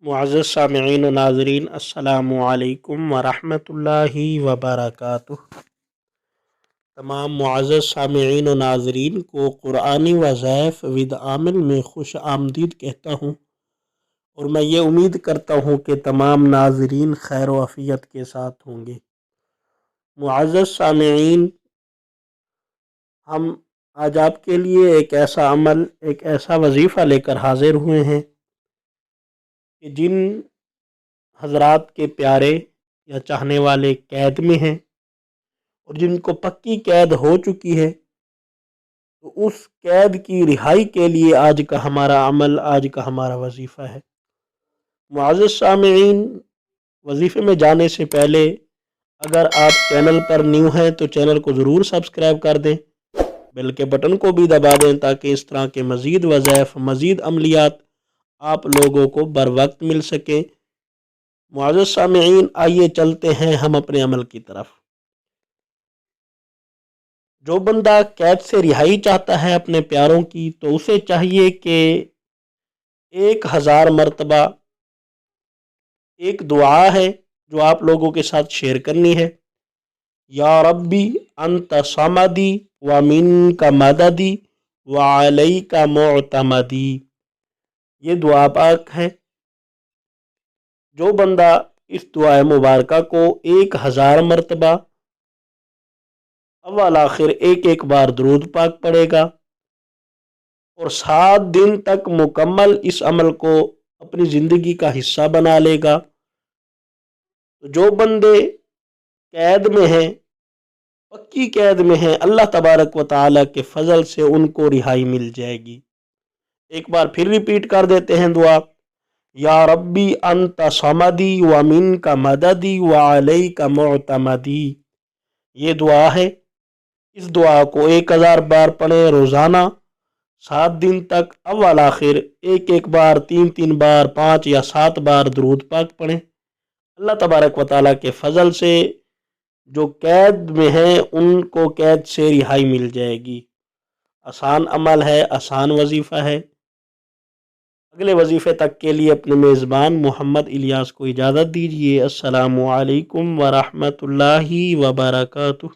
मुअज़्ज़ज़ सामिईन व नाज़रीन, अस्सलामु अलैकुम वरहमतुल्लाहि वबरकातुहू। तमाम मुअज़्ज़ज़ सामिईन व नाज़रीन को क़ुरआनी वज़ाइफ़ विद आमिल में खुश आमदीद कहता हूँ, और मैं ये उम्मीद करता हूँ कि तमाम नाज़रीन खैर व आफ़ियत के साथ होंगे। मुअज़्ज़ज़ सामिईन, हम आज आपके लिए एक ऐसा अमल, एक ऐसा वजीफ़ा लेकर हाजिर हुए हैं कि जिन हजरात के प्यारे या चाहने वाले कैद में हैं और जिनको पक्की कैद हो चुकी है, तो उस कैद की रिहाई के लिए आज का हमारा अमल, आज का हमारा वजीफ़ा है। मुअज़्ज़ज़ सामिईन, वजीफ़े में जाने से पहले अगर आप चैनल पर न्यू हैं तो चैनल को ज़रूर सब्सक्राइब कर दें, बेल के बटन को भी दबा दें ताकि इस तरह के मज़ीद वज़ाइफ़, मज़ीद अमलियात आप लोगों को बर वक्त मिल सकें। मुअज़्ज़ज़ सामिईन, आइए चलते हैं हम अपने अमल की तरफ। जो बंदा कैद से रिहाई चाहता है अपने प्यारों की, तो उसे चाहिए कि 1000 मरतबा एक दुआ है जो आप लोगों के साथ शेयर करनी है। या रब्बी अंत समदी व मिनका मददी व अलैका मुअतमदी। ये दुआ पाक है। जो बंदा इस दुआ मुबारक को 1000 मरतबा अव्वल आखिर एक एक बार दुरूद पाक पढ़ेगा और 7 दिन तक मुकम्मल इस अमल को अपनी ज़िंदगी का हिस्सा बना लेगा, तो जो बंदे कैद में हैं, पक्की कैद में हैं, अल्लाह तबारक व तआला के फजल से उनको रिहाई मिल जाएगी। एक बार फिर रिपीट कर देते हैं दुआ। या रब्बी अंत समदी व मिनका मददी व अलैका मुअतमदी। ये दुआ है। इस दुआ को 1000 बार पढ़ें रोज़ाना, 7 दिन तक अव्वल आखिर एक एक बार, 3 बार, 5 या 7 बार दुरूद पाक पढ़ें। अल्लाह तबारक व तआला के फजल से जो कैद में हैं उनको कैद से रिहाई मिल जाएगी। आसान अमल है, आसान वजीफ़ा है। अगले वजीफ़े तक के लिए अपने मेज़बान मोहम्मद इलियास को इजाज़त दीजिए। अस्सलामु अलैकुम व रहमतुल्लाहि व बरकातुहू।